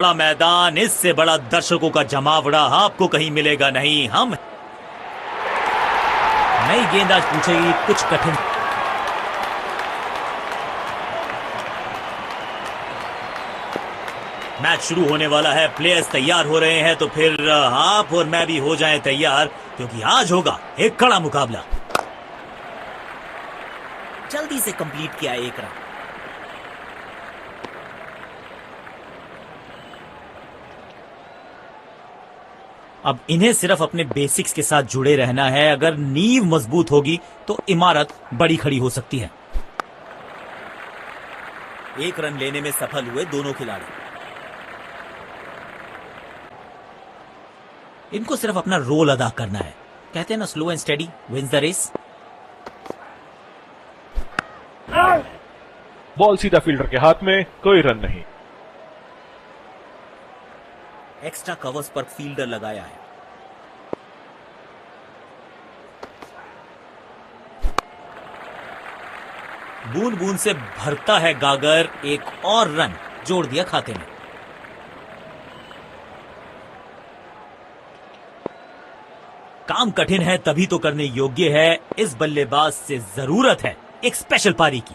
बड़ा मैदान, इससे बड़ा दर्शकों का जमावड़ा आपको कहीं मिलेगा नहीं। हम नई गेंद आज पूछेगी कुछ कठिन। मैच शुरू होने वाला है, प्लेयर्स तैयार हो रहे हैं, तो फिर आप और मैं भी हो जाएं तैयार, क्योंकि आज होगा एक कड़ा मुकाबला। जल्दी से कंप्लीट किया एक रन। अब इन्हें सिर्फ अपने बेसिक्स के साथ जुड़े रहना है। अगर नींव मजबूत होगी तो इमारत बड़ी खड़ी हो सकती है। एक रन लेने में सफल हुए दोनों खिलाड़ी। इनको सिर्फ अपना रोल अदा करना है। कहते हैं ना, slow and steady wins the race. Ball सीधा फील्डर के हाथ में, कोई रन नहीं। एक्स्ट्रा कवर्स पर फील्डर लगाया है। बूंद बूंद से भरता है गागर, एक और रन जोड़ दिया खाते में। काम कठिन है तभी तो करने योग्य है। इस बल्लेबाज से जरूरत है एक स्पेशल पारी की।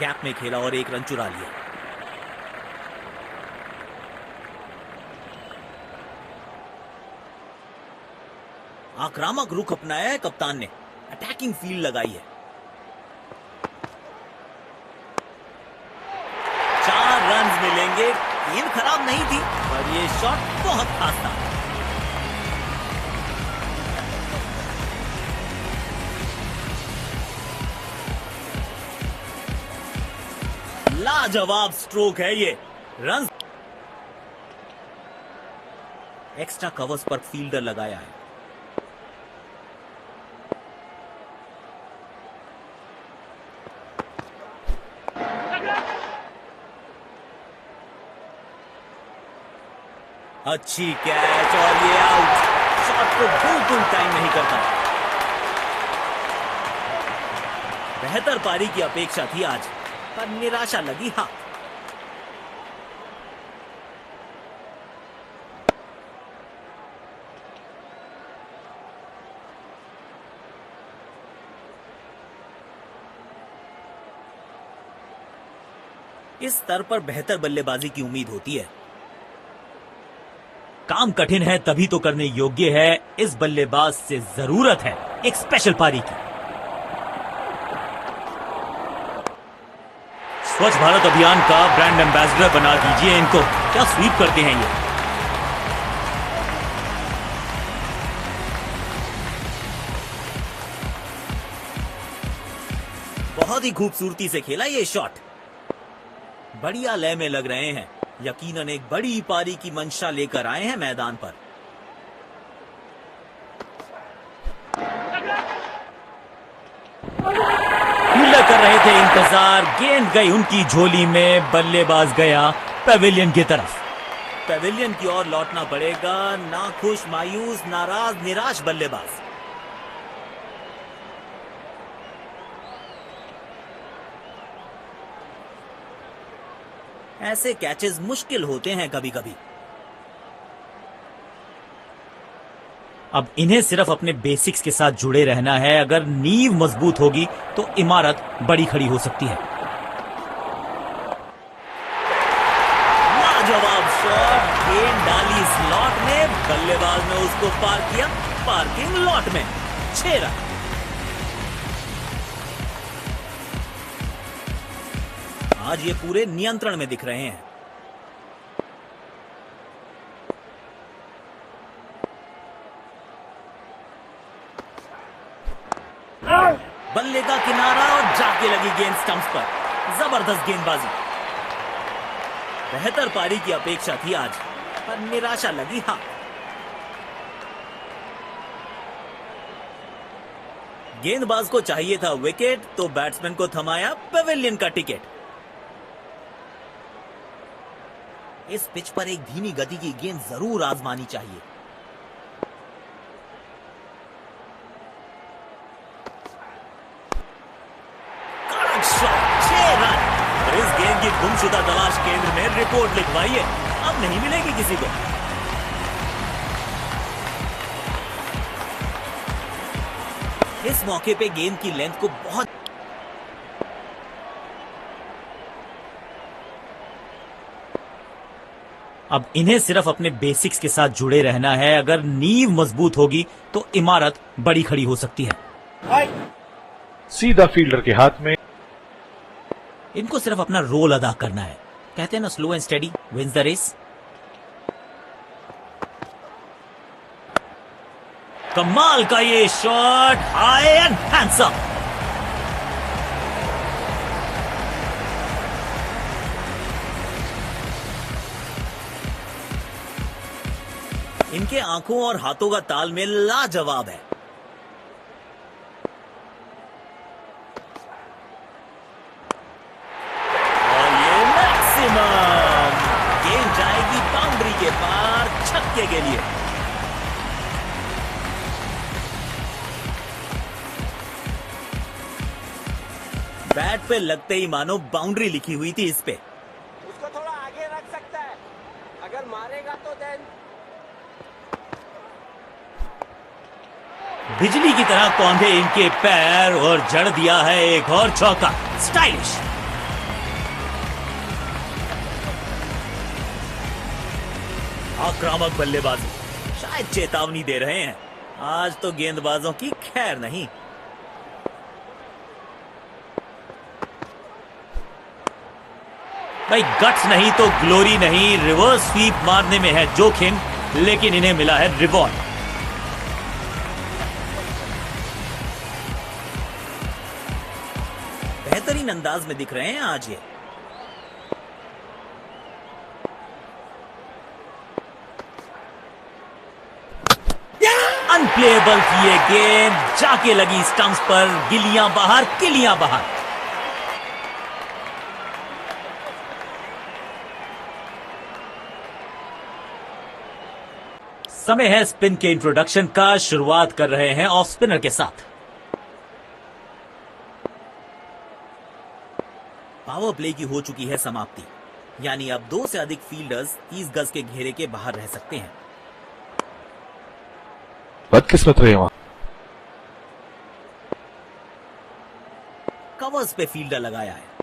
गैप में खेला और एक रन चुरा लिया। आक्रामक रुख अपनाया है कप्तान ने, अटैकिंग फील्ड लगाई है। 4 रन मिलेंगे। गेंद खराब नहीं थी, पर ये शॉट बहुत खास था। लाजवाब स्ट्रोक है ये। रन एक्स्ट्रा कवर्स पर फील्डर लगाया है। अच्छी कैच और ये आउट। शॉट को बिल्कुल टाइम नहीं करता। बेहतर पारी की अपेक्षा थी आज, पर निराशा लगी हाथ। इस स्तर पर बेहतर बल्लेबाजी की उम्मीद होती है। काम कठिन है तभी तो करने योग्य है। इस बल्लेबाज से जरूरत है एक स्पेशल पारी की। स्वच्छ भारत अभियान का ब्रांड एम्बेसडर बना दीजिए इनको। क्या स्वीप करते हैं ये। बहुत ही खूबसूरती से खेला ये शॉट। बढ़िया लय में लग रहे हैं। यकीनन एक बड़ी पारी की मंशा लेकर आए हैं मैदान पर। फील्डर कर रहे थे इंतजार, गेंद गई उनकी झोली में। बल्लेबाज गया पेविलियन की तरफ। पेविलियन की ओर लौटना पड़ेगा। नाखुश, मायूस, नाराज, निराश बल्लेबाज। ऐसे कैचेस मुश्किल होते हैं कभी कभी। अब इन्हें सिर्फ अपने बेसिक्स के साथ जुड़े रहना है। अगर नींव मजबूत होगी तो इमारत बड़ी खड़ी हो सकती है। लाजवाब शॉट। गेंद डाली स्लॉट में, बल्लेबाज ने उसको पार किया पार्किंग लॉट में। 6 रन। आज ये पूरे नियंत्रण में दिख रहे हैं। बल्ले का किनारा और जाके लगी गेंद स्टंप्स पर। जबरदस्त गेंदबाजी। बेहतर पारी की अपेक्षा थी आज, पर निराशा लगी हाथ। गेंदबाज को चाहिए था विकेट, तो बैट्समैन को थमाया पेविलियन का टिकट। इस पिच पर एक धीमी गति की गेंद जरूर आजमानी चाहिए। कड़क शॉट, 6 रन। और इस की गुमशुदा तलाश केंद्र में रिपोर्ट लिखवाई है, अब नहीं मिलेगी किसी को। इस मौके पे गेंद की लेंथ को बहुत अब इन्हें सिर्फ अपने बेसिक्स के साथ जुड़े रहना है। अगर नींव मजबूत होगी तो इमारत बड़ी खड़ी हो सकती है। सीधा फील्डर के हाथ में। इनको सिर्फ अपना रोल अदा करना है। कहते हैं ना, slow and steady wins the race. कमाल का ये शॉट, हाई एंड हैंडसम। इनके आंखों और हाथों का तालमेल लाजवाब है। और ये मैक्सिमम, गेंद जाएगी बाउंड्री के पार छक्के के लिए। बैट पे लगते ही मानो बाउंड्री लिखी हुई थी इस पे। उसको थोड़ा आगे रख सकता है, अगर मारेगा तो देन। बिजली की तरह कौंधे इनके पैर और जड़ दिया है एक और चौका। स्टाइलिश। आक्रामक बल्लेबाजी, शायद चेतावनी दे रहे हैं, आज तो गेंदबाजों की खैर नहीं। भाई गट्स नहीं तो ग्लोरी नहीं। रिवर्स स्वीप मारने में है जोखिम, लेकिन इन्हें मिला है रिवॉर्ड। बेहतरीन अंदाज में दिख रहे हैं आज ये। अनप्लेएबल की ये गेंद जाके लगी स्टंप्स पर। गिलियां बाहर, किलियां बाहर। समय है स्पिन के इंट्रोडक्शन का। शुरुआत कर रहे हैं ऑफ स्पिनर के साथ। पावर प्ले की हो चुकी है समाप्ति, यानी अब 2 से अधिक फील्डर्स 30 गज के घेरे के बाहर रह सकते हैं। बदकिस्मत रहे वहां। कवर्स पे फील्डर लगाया है।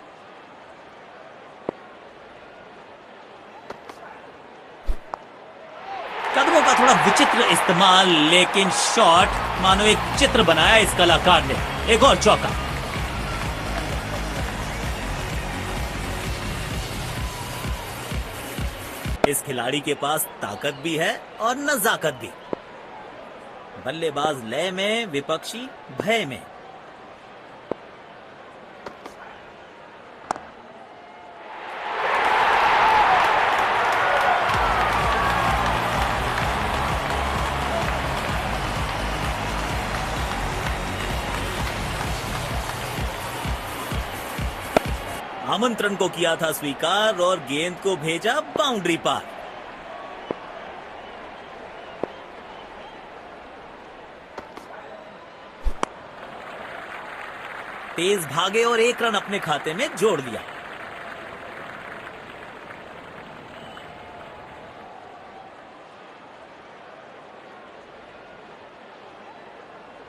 कदमों का थोड़ा विचित्र इस्तेमाल, लेकिन शॉट मानो एक चित्र बनाया इस कलाकार ने। एक और चौका। इस खिलाड़ी के पास ताकत भी है और नजाकत भी। बल्लेबाज लय में, विपक्षी भय में। आमंत्रण को किया था स्वीकार और गेंद को भेजा बाउंड्री पार। तेज भागे और 1 रन अपने खाते में जोड़ लिया।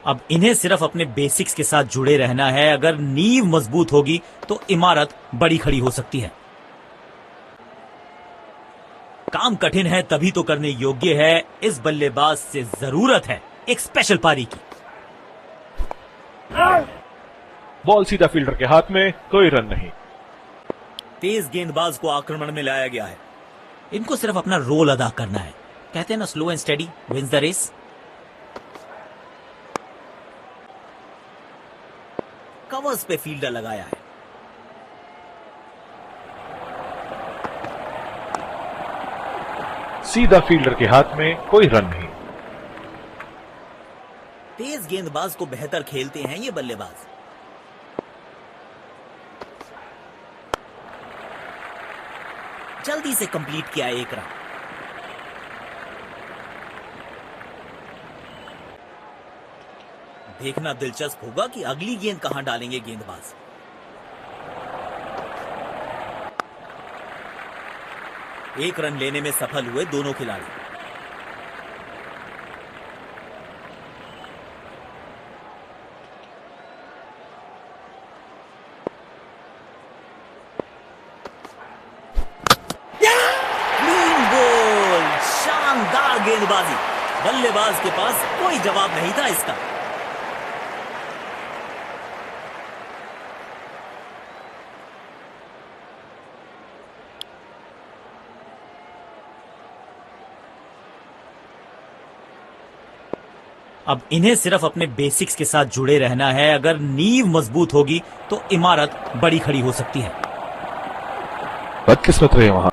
अब इन्हें सिर्फ अपने बेसिक्स के साथ जुड़े रहना है। अगर नींव मजबूत होगी तो इमारत बड़ी खड़ी हो सकती है। काम कठिन है तभी तो करने योग्य है। इस बल्लेबाज से जरूरत है एक स्पेशल पारी की। बॉल सीधा फील्डर के हाथ में, कोई रन नहीं। तेज गेंदबाज को आक्रमण में लाया गया है। इनको सिर्फ अपना रोल अदा करना है। कहते हैं ना, slow and steady wins the race. Covers पे फील्डर लगाया है। सीधा फील्डर के हाथ में, कोई रन नहीं। तेज गेंदबाज को बेहतर खेलते हैं ये बल्लेबाज। जल्दी से कंप्लीट किया 1 रन। देखना दिलचस्प होगा कि अगली गेंद कहां डालेंगे गेंदबाज। एक रन लेने में सफल हुए दोनों खिलाड़ी। क्लीन बोल, शानदार गेंदबाजी। बल्लेबाज के पास कोई जवाब नहीं था इसका। अब इन्हें सिर्फ अपने बेसिक्स के साथ जुड़े रहना है। अगर नींव मजबूत होगी तो इमारत बड़ी खड़ी हो सकती है। बदकिस्मत रहे वहां।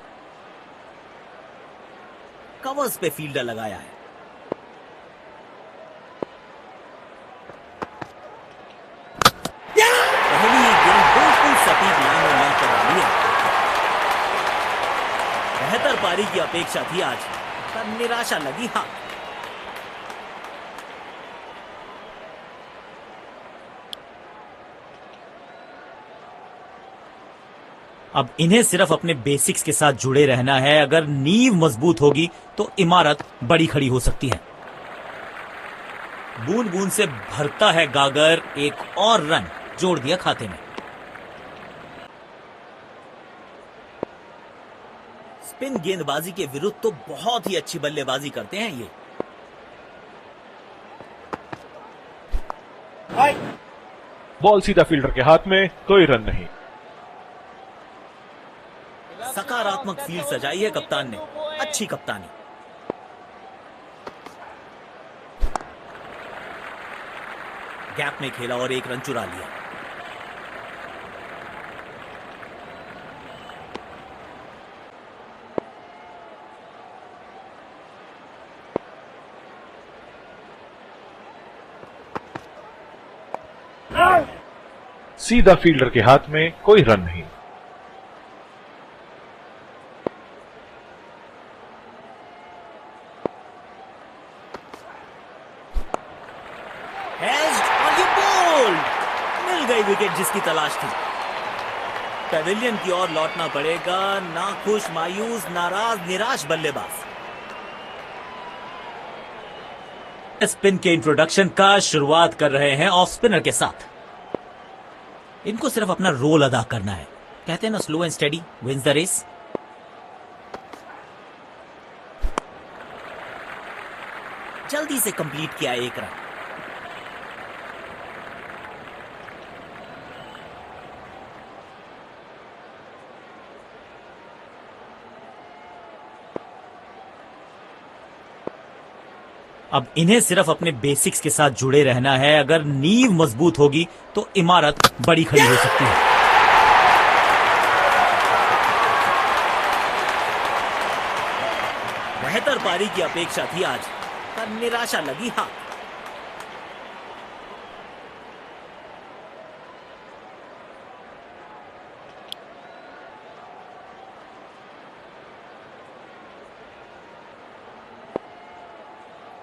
कवर्स पे फील्डर लगाया है। पहली गेंद बिल्कुल सटीक लाइन और लंच पर डाली है। बेहतर पारी की अपेक्षा थी आज, पर निराशा लगी हां। अब इन्हें सिर्फ अपने बेसिक्स के साथ जुड़े रहना है। अगर नींव मजबूत होगी तो इमारत बड़ी खड़ी हो सकती है। बूंद बूंद से भरता है गागर। एक और रन जोड़ दिया खाते में। स्पिन गेंदबाजी के विरुद्ध तो बहुत ही अच्छी बल्लेबाजी करते हैं ये। बॉल सीधा फील्डर के हाथ में, कोई रन नहीं। सकारात्मक फील्ड सजाई है कप्तान ने। अच्छी कप्तानी। गैप में खेला और एक रन चुरा लिया। सीधा फील्डर के हाथ में, कोई रन नहीं। और ये बोल्ड। मिल गई विकेट जिसकी तलाश थी। पेविलियन की ओर लौटना पड़ेगा। नाखुश, मायूस, नाराज, निराश बल्लेबाज। स्पिन के इंट्रोडक्शन का शुरुआत कर रहे हैं ऑफ स्पिनर के साथ। इनको सिर्फ अपना रोल अदा करना है। कहते हैं ना, slow and steady wins the race. जल्दी से कंप्लीट किया एक रन। अब इन्हें सिर्फ अपने बेसिक्स के साथ जुड़े रहना है। अगर नींव मजबूत होगी तो इमारत बड़ी खड़ी हो सकती है। बेहतर पारी की अपेक्षा थी आज, पर निराशा लगी हां।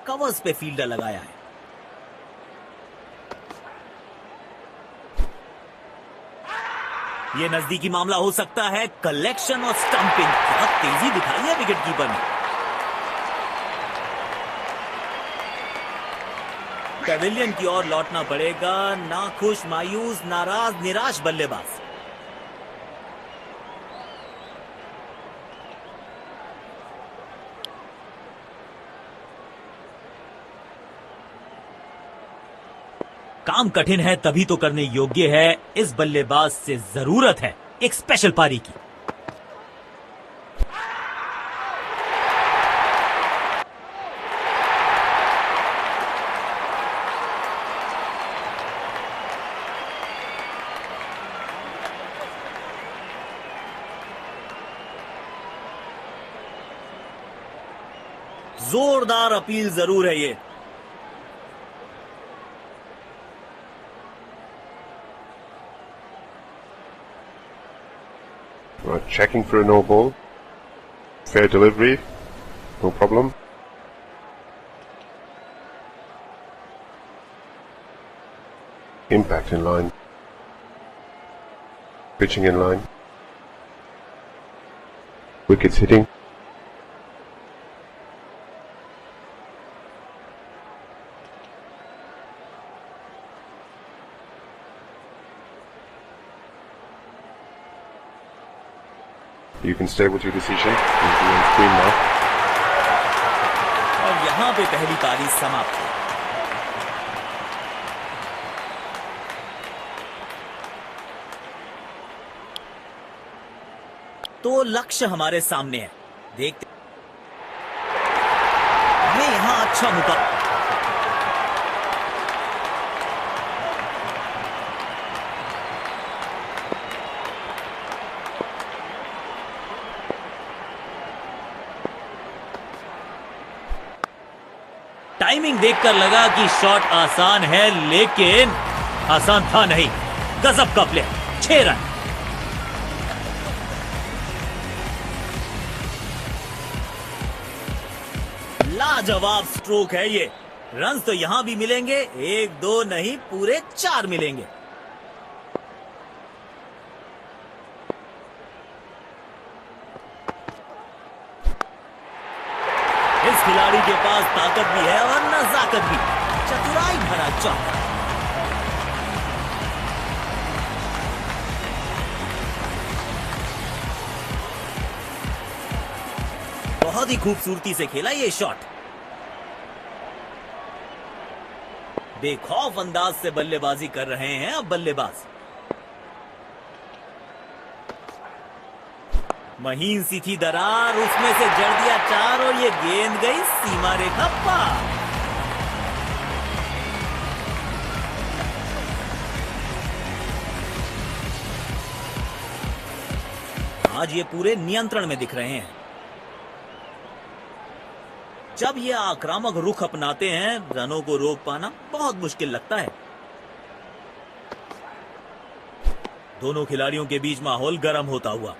कवर्स पे फील्डर लगाया है। ये नजदीकी मामला हो सकता है। कलेक्शन और स्टंपिंग, बहुत तेजी दिखाई है विकेट कीपर ने। पेविलियन की ओर लौटना पड़ेगा। नाखुश, मायूस, नाराज, निराश बल्लेबाज। काम कठिन है तभी तो करने योग्य है। इस बल्लेबाज से जरूरत है एक स्पेशल पारी की। जोरदार अपील जरूर है ये। Checking for a no ball. Fair delivery. No problem. Impact in line. Pitching in line. Wickets hitting. You can stay with your decision. You'll be on screen now. और यहां पे पहली पारी समाप्त हुई। तो लक्ष्य हमारे सामने है, देखते हमें यहां अच्छा मुकाबला। टाइमिंग देखकर लगा कि शॉट आसान है, लेकिन आसान था नहीं। गजब का प्ले, 6 रन। लाजवाब स्ट्रोक है ये। रन्स तो यहां भी मिलेंगे, 1-2 नहीं, पूरे 4 मिलेंगे। इस खिलाड़ी के पास ताकत भी है और नजाकत भी। चतुराई भरा चौका। बहुत ही खूबसूरती से खेला ये शॉट। बेखौफ अंदाज से बल्लेबाजी कर रहे हैं अब बल्लेबाज। महीन सी थी दरार, उसमें से जड़ दिया 4 और ये गेंद गई सीमा रेखा पार। आज ये पूरे नियंत्रण में दिख रहे हैं। जब ये आक्रामक रुख अपनाते हैं, रनों को रोक पाना बहुत मुश्किल लगता है। दोनों खिलाड़ियों के बीच माहौल गर्म होता हुआ।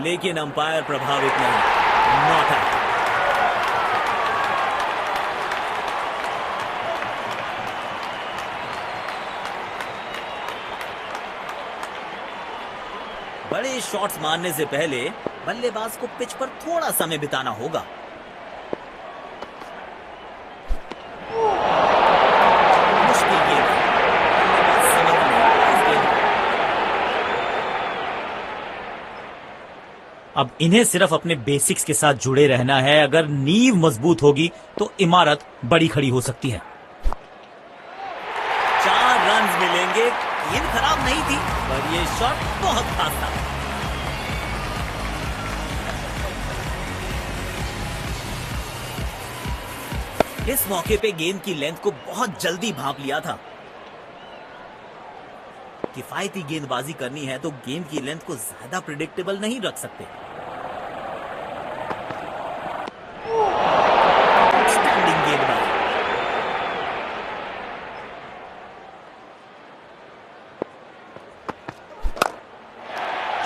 लेकिन अंपायर प्रभावित नहीं, नॉट आउट। बड़े शॉट्स मारने से पहले बल्लेबाज को पिच पर थोड़ा समय बिताना होगा। मुश्किल गेंद है, बल्लेबाज समझ नहीं इस गेंद को। अब इन्हें सिर्फ अपने बेसिक्स के साथ जुड़े रहना है। अगर नींव मजबूत होगी तो इमारत बड़ी खड़ी हो सकती है। 4 रन मिलेंगे। गेंद खराब नहीं थी, पर यह शॉट बहुत खास था। इस मौके पे गेंद की लेंथ को बहुत जल्दी भांप लिया था। किफायती गेंदबाजी करनी है तो गेंद की लेंथ को ज्यादा प्रिडिक्टेबल नहीं रख सकते। स्टैंडिंग गेंदबाजी।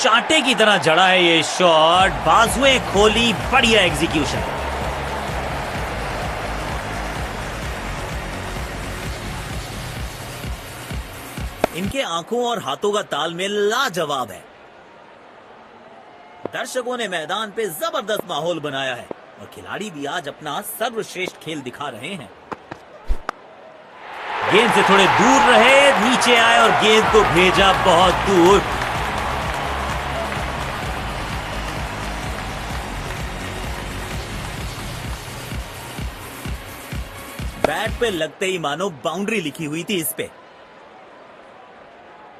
चांटे की तरह जड़ा है ये शॉट, बाजुएं खोली, बढ़िया एग्जीक्यूशन। इनके आंखों और हाथों का तालमेल लाजवाब है। दर्शकों ने मैदान पे जबरदस्त माहौल बनाया है और खिलाड़ी भी आज अपना सर्वश्रेष्ठ खेल दिखा रहे हैं। गेंद से थोड़े दूर रहे, नीचे आए और गेंद को भेजा बहुत दूर। बैट पे लगते ही मानो बाउंड्री लिखी हुई थी इस पे।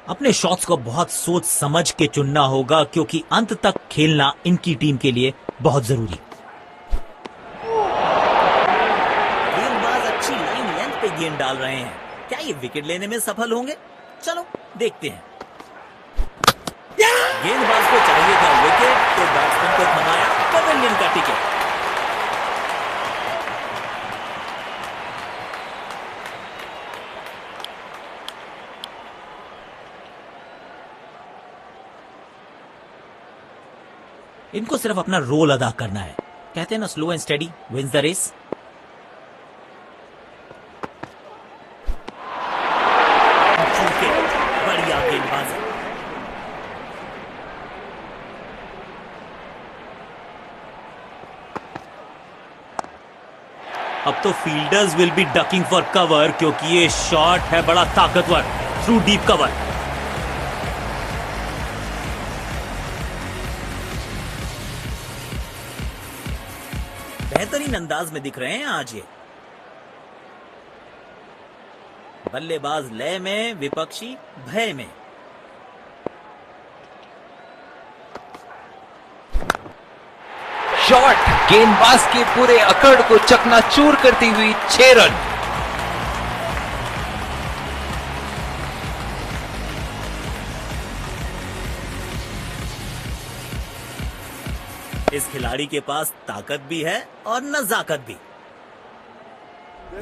अपने शॉट्स को बहुत सोच समझ के चुनना होगा, क्योंकि अंत तक खेलना इनकी टीम के लिए बहुत जरूरी। गेंदबाज अच्छी लाइन लेंथ पे गेंद डाल रहे हैं। क्या ये विकेट लेने में सफल होंगे? चलो देखते हैं। गेंदबाज को चाहिए था विकेट, तो बैट्समैन को थमाया पवेलियन का टिकट। इनको सिर्फ अपना रोल अदा करना है। कहते हैं ना, slow and steady wins the race. बढ़िया गेंदबाजी। अब तो fielders will be ducking for cover क्योंकि ये शॉट है बड़ा ताकतवर थ्रू डीप कवर। बेहतरीन अंदाज में दिख रहे हैं आज ये। बल्लेबाज लय में, विपक्षी भय में। शॉट गेंदबाज के पूरे अकड़ को चकनाचूर करती हुई 6 रन। इस खिलाड़ी के पास ताकत भी है और नजाकत भी।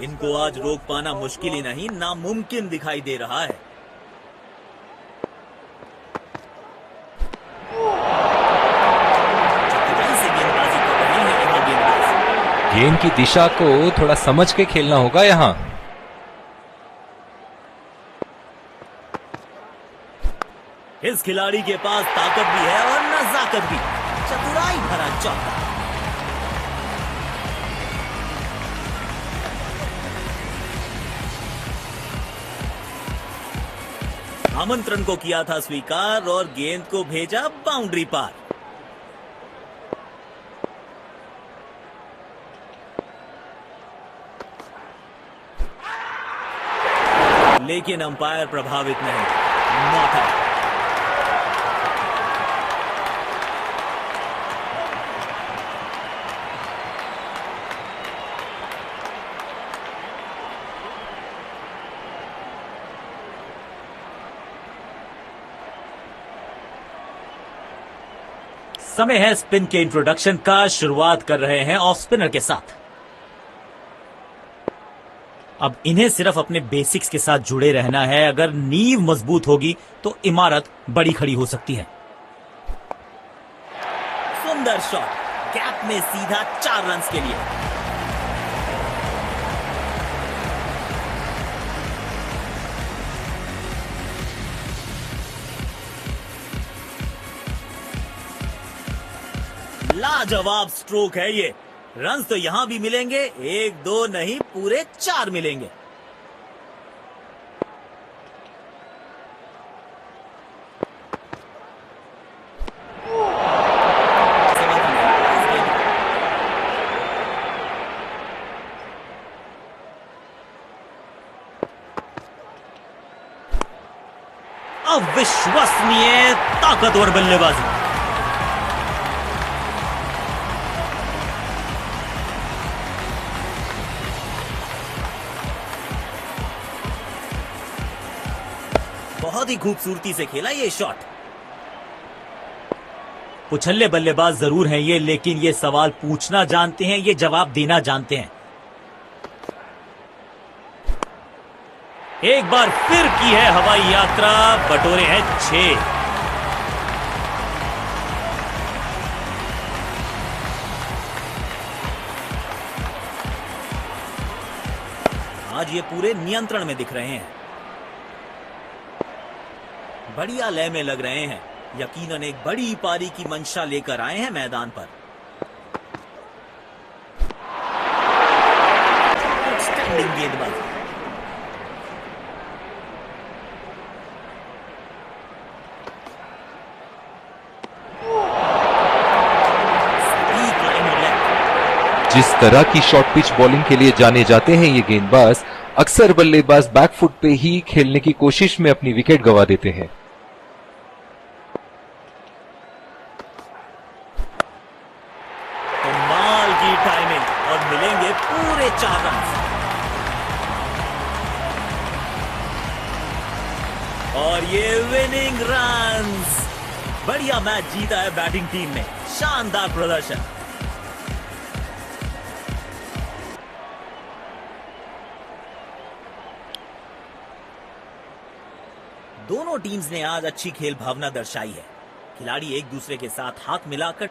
इनको आज रोक पाना मुश्किल ही नहीं, नामुमकिन दिखाई दे रहा है। गेंद की दिशा को थोड़ा समझ के खेलना होगा यहां। इस खिलाड़ी के पास ताकत भी है और नजाकत भी। चतुराई भरा चौका। आमंत्रण को किया था स्वीकार और गेंद को भेजा बाउंड्री पार। लेकिन अंपायर प्रभावित नहीं। Not out. समय है स्पिन के इंट्रोडक्शन का। शुरुआत कर रहे हैं ऑफ स्पिनर के साथ। अब इन्हें सिर्फ अपने बेसिक्स के साथ जुड़े रहना है। अगर नींव मजबूत होगी तो इमारत बड़ी खड़ी हो सकती है। सुंदर शॉट, गैप में सीधा 4 रन के लिए। लाजवाब स्ट्रोक है ये। रन्स तो यहां भी मिलेंगे, 1 2 नहीं पूरे 4 मिलेंगे। अविश्वसनीय ताकतवर बल्लेबाजी। बहुत ही खूबसूरती से खेला ये शॉट। उछल्ले बल्लेबाज जरूर हैं ये, लेकिन ये सवाल पूछना जानते हैं, ये जवाब देना जानते हैं। एक बार फिर की है हवाई यात्रा, बटोरे हैं 6। आज ये पूरे नियंत्रण में दिख रहे हैं। बढ़िया लय में लग रहे हैं। यकीनन एक बड़ी पारी की मंशा लेकर आए हैं मैदान पर। आउटस्टैंडिंग गेंदबाजी। जिस तरह की शॉर्ट पिच बॉलिंग के लिए जाने जाते हैं ये गेंदबाज, अक्सर बल्लेबाज बैकफुट पे ही खेलने की कोशिश में अपनी विकेट गंवा देते हैं। कमाल की टाइमिंग और मिलेंगे पूरे 4 रन। और ये विनिंग रन्स। बढ़िया मैच जीता है बैटिंग टीम ने। शानदार प्रदर्शन। दोनों टीम्स ने आज अच्छी खेल भावना दर्शाई है। खिलाड़ी एक दूसरे के साथ हाथ मिलाकर